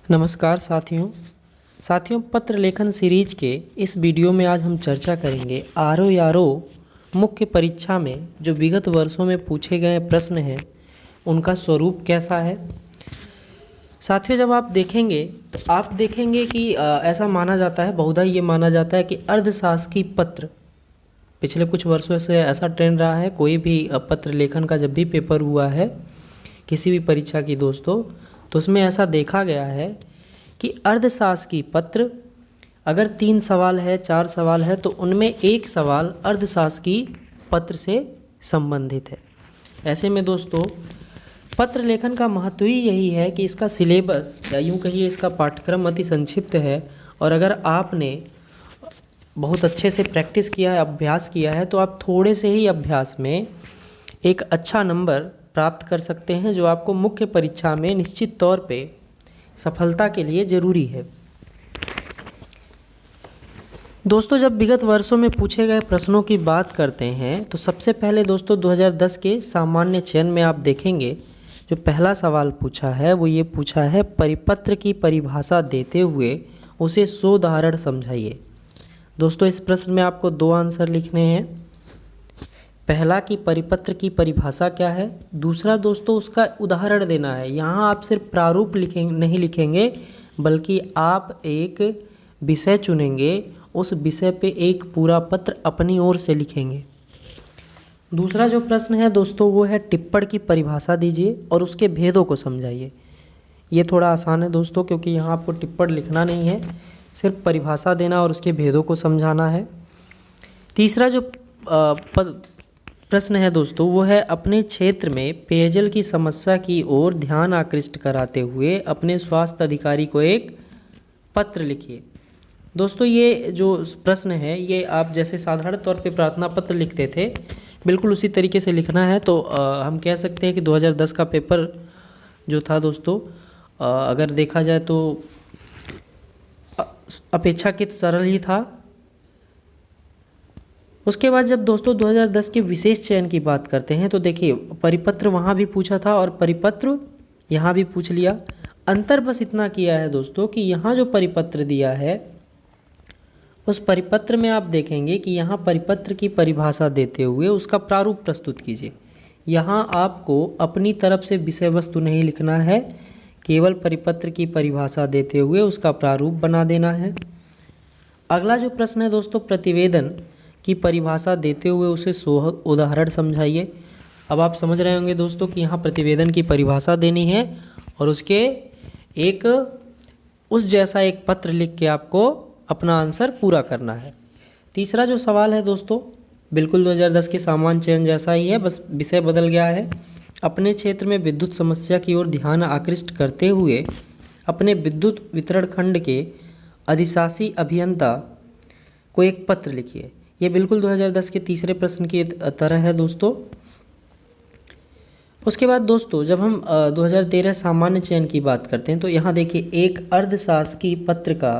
नमस्कार साथियों पत्र लेखन सीरीज के इस वीडियो में आज हम चर्चा करेंगे आरओ यारो मुख्य परीक्षा में जो विगत वर्षों में पूछे गए प्रश्न हैं उनका स्वरूप कैसा है। साथियों जब आप देखेंगे तो आप देखेंगे कि ऐसा माना जाता है, बहुधा ये माना जाता है कि अर्धशासकीय पत्र पिछले कुछ वर्षों से ऐसा ट्रेंड रहा है। कोई भी पत्र लेखन का जब भी पेपर हुआ है किसी भी परीक्षा की दोस्तों, तो उसमें ऐसा देखा गया है कि अर्धशासकीय पत्र अगर 3 सवाल है 4 सवाल है तो उनमें एक सवाल अर्धशासकीय पत्र से संबंधित है। ऐसे में दोस्तों पत्र लेखन का महत्व ही यही है कि इसका सिलेबस या यूँ कहिए इसका पाठ्यक्रम अति संक्षिप्त है, और अगर आपने बहुत अच्छे से प्रैक्टिस किया है, अभ्यास किया है, तो आप थोड़े से ही अभ्यास में एक अच्छा नंबर प्राप्त कर सकते हैं, जो आपको मुख्य परीक्षा में निश्चित तौर पे सफलता के लिए ज़रूरी है। दोस्तों जब विगत वर्षों में पूछे गए प्रश्नों की बात करते हैं तो सबसे पहले दोस्तों 2010 के सामान्य चयन में आप देखेंगे जो पहला सवाल पूछा है वो ये पूछा है, परिपत्र की परिभाषा देते हुए उसे सोदाहरण समझाइए। दोस्तों इस प्रश्न में आपको 2 आंसर लिखने हैं। पहला कि परिपत्र की परिभाषा क्या है, दूसरा दोस्तों उसका उदाहरण देना है। यहाँ आप सिर्फ प्रारूप नहीं लिखेंगे बल्कि आप एक विषय चुनेंगे, उस विषय पे एक पूरा पत्र अपनी ओर से लिखेंगे। दूसरा जो प्रश्न है दोस्तों वो है टिप्पण की परिभाषा दीजिए और उसके भेदों को समझाइए। ये थोड़ा आसान है दोस्तों, क्योंकि यहाँ आपको टिप्पण लिखना नहीं है, सिर्फ परिभाषा देना और उसके भेदों को समझाना है। तीसरा जो प्रश्न है दोस्तों वो है अपने क्षेत्र में पेयजल की समस्या की ओर ध्यान आकृष्ट कराते हुए अपने स्वास्थ्य अधिकारी को एक पत्र लिखिए। दोस्तों ये जो प्रश्न है ये आप जैसे साधारण तौर पे प्रार्थना पत्र लिखते थे बिल्कुल उसी तरीके से लिखना है। तो हम कह सकते हैं कि 2010 का पेपर जो था दोस्तों अगर देखा जाए तो अपेक्षाकृत सरल ही था। उसके बाद जब दोस्तों 2010 के विशेष चयन की बात करते हैं तो देखिए परिपत्र वहाँ भी पूछा था और परिपत्र यहाँ भी पूछ लिया। अंतर बस इतना किया है दोस्तों कि यहाँ जो परिपत्र दिया है उस परिपत्र में आप देखेंगे कि यहाँ परिपत्र की परिभाषा देते हुए उसका प्रारूप प्रस्तुत कीजिए। यहाँ आपको अपनी तरफ से विषय वस्तु नहीं लिखना है, केवल परिपत्र की परिभाषा देते हुए उसका प्रारूप बना देना है। अगला जो प्रश्न है दोस्तों प्रतिवेदन की परिभाषा देते हुए उसे उदाहरण समझाइए। अब आप समझ रहे होंगे दोस्तों कि यहाँ प्रतिवेदन की परिभाषा देनी है और उसके एक उस जैसा एक पत्र लिख के आपको अपना आंसर पूरा करना है। तीसरा जो सवाल है दोस्तों बिल्कुल 2010 के सामान्य चयन जैसा ही है, बस विषय बदल गया है। अपने क्षेत्र में विद्युत समस्या की ओर ध्यान आकृष्ट करते हुए अपने विद्युत वितरण खंड के अधिशासी अभियंता को एक पत्र लिखिए। ये बिल्कुल 2010 के तीसरे प्रश्न की तरह है दोस्तों। उसके बाद दोस्तों जब हम 2013 सामान्य चयन की बात करते हैं तो यहाँ देखिए एक अर्धशासकीय पत्र का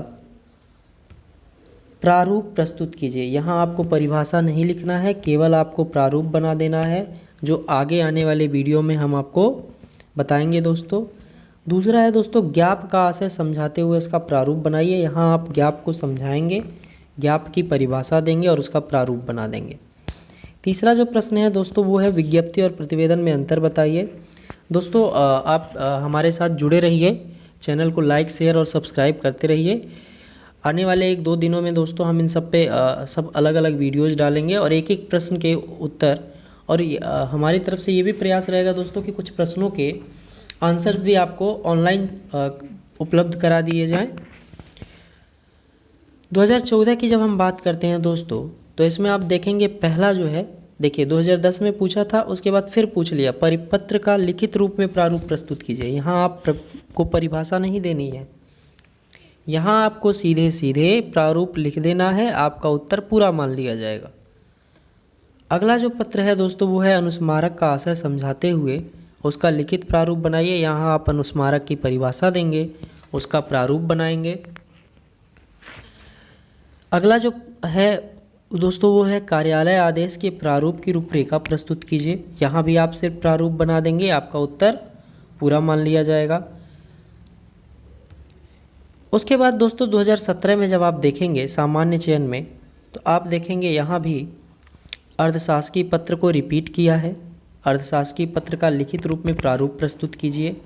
प्रारूप प्रस्तुत कीजिए। यहाँ आपको परिभाषा नहीं लिखना है, केवल आपको प्रारूप बना देना है, जो आगे आने वाले वीडियो में हम आपको बताएंगे दोस्तों। दूसरा है दोस्तों ज्ञाप का आशय समझाते हुए उसका प्रारूप बनाइए। यहाँ आप ज्ञाप को समझाएंगे, ज्ञाप की परिभाषा देंगे और उसका प्रारूप बना देंगे। तीसरा जो प्रश्न है दोस्तों वो है विज्ञप्ति और प्रतिवेदन में अंतर बताइए। दोस्तों आप हमारे साथ जुड़े रहिए, चैनल को लाइक शेयर और सब्सक्राइब करते रहिए। आने वाले 1-2 दिनों में दोस्तों हम इन सब पे सब अलग अलग वीडियोज़ डालेंगे और एक एक प्रश्न के उत्तर, और हमारी तरफ से ये भी प्रयास रहेगा दोस्तों कि कुछ प्रश्नों के आंसर्स भी आपको ऑनलाइन उपलब्ध करा दिए जाएं। 2014 की जब हम बात करते हैं दोस्तों तो इसमें आप देखेंगे पहला जो है देखिए 2010 में पूछा था, उसके बाद फिर पूछ लिया परिपत्र का लिखित रूप में प्रारूप प्रस्तुत कीजिए। यहाँ आपको परिभाषा नहीं देनी है, यहाँ आपको सीधे सीधे प्रारूप लिख देना है, आपका उत्तर पूरा मान लिया जाएगा। अगला जो पत्र है दोस्तों वो है अनुस्मारक का आशय समझाते हुए उसका लिखित प्रारूप बनाइए। यहाँ आप अनुस्मारक की परिभाषा देंगे, उसका प्रारूप बनाएंगे। अगला जो है दोस्तों वो है कार्यालय आदेश के प्रारूप की रूपरेखा प्रस्तुत कीजिए। यहाँ भी आप सिर्फ प्रारूप बना देंगे, आपका उत्तर पूरा मान लिया जाएगा। उसके बाद दोस्तों 2017 में जब आप देखेंगे सामान्य चयन में, तो आप देखेंगे यहाँ भी अर्धशासकीय पत्र को रिपीट किया है। अर्धशासकीय पत्र का लिखित रूप में प्रारूप प्रस्तुत कीजिए।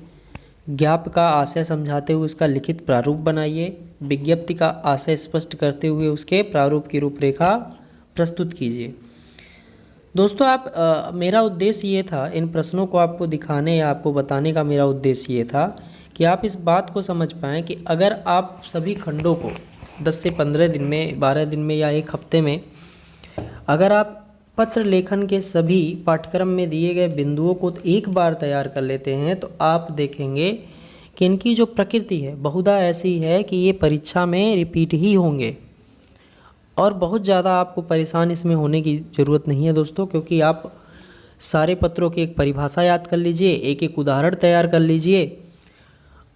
ज्ञाप का आशय समझाते हुए उसका लिखित प्रारूप बनाइए। विज्ञप्ति का आशय स्पष्ट करते हुए उसके प्रारूप की रूपरेखा प्रस्तुत कीजिए। दोस्तों मेरा उद्देश्य ये था, इन प्रश्नों को आपको दिखाने या आपको बताने का मेरा उद्देश्य ये था कि आप इस बात को समझ पाएँ कि अगर आप सभी खंडों को 10 से 15 दिन में, 12 दिन में या एक हफ्ते में अगर आप पत्र लेखन के सभी पाठ्यक्रम में दिए गए बिंदुओं को एक बार तैयार कर लेते हैं, तो आप देखेंगे कि इनकी जो प्रकृति है बहुधा ऐसी है कि ये परीक्षा में रिपीट ही होंगे और बहुत ज़्यादा आपको परेशान इसमें होने की ज़रूरत नहीं है दोस्तों, क्योंकि आप सारे पत्रों की एक परिभाषा याद कर लीजिए, एक एक उदाहरण तैयार कर लीजिए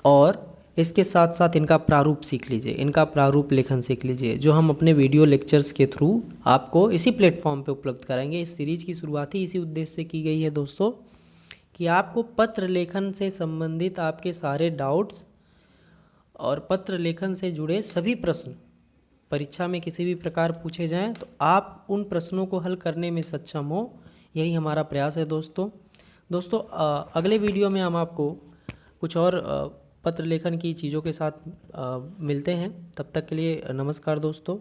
और इसके साथ साथ इनका प्रारूप सीख लीजिए, इनका प्रारूप लेखन सीख लीजिए, जो हम अपने वीडियो लेक्चर्स के थ्रू आपको इसी प्लेटफॉर्म पे उपलब्ध कराएंगे। इस सीरीज़ की शुरुआत ही इसी उद्देश्य से की गई है दोस्तों, कि आपको पत्र लेखन से संबंधित आपके सारे डाउट्स और पत्र लेखन से जुड़े सभी प्रश्न परीक्षा में किसी भी प्रकार पूछे जाएं तो आप उन प्रश्नों को हल करने में सक्षम हो, यही हमारा प्रयास है दोस्तों। अगले वीडियो में हम आपको कुछ और पत्र लेखन की चीज़ों के साथ मिलते हैं। तब तक के लिए नमस्कार दोस्तों।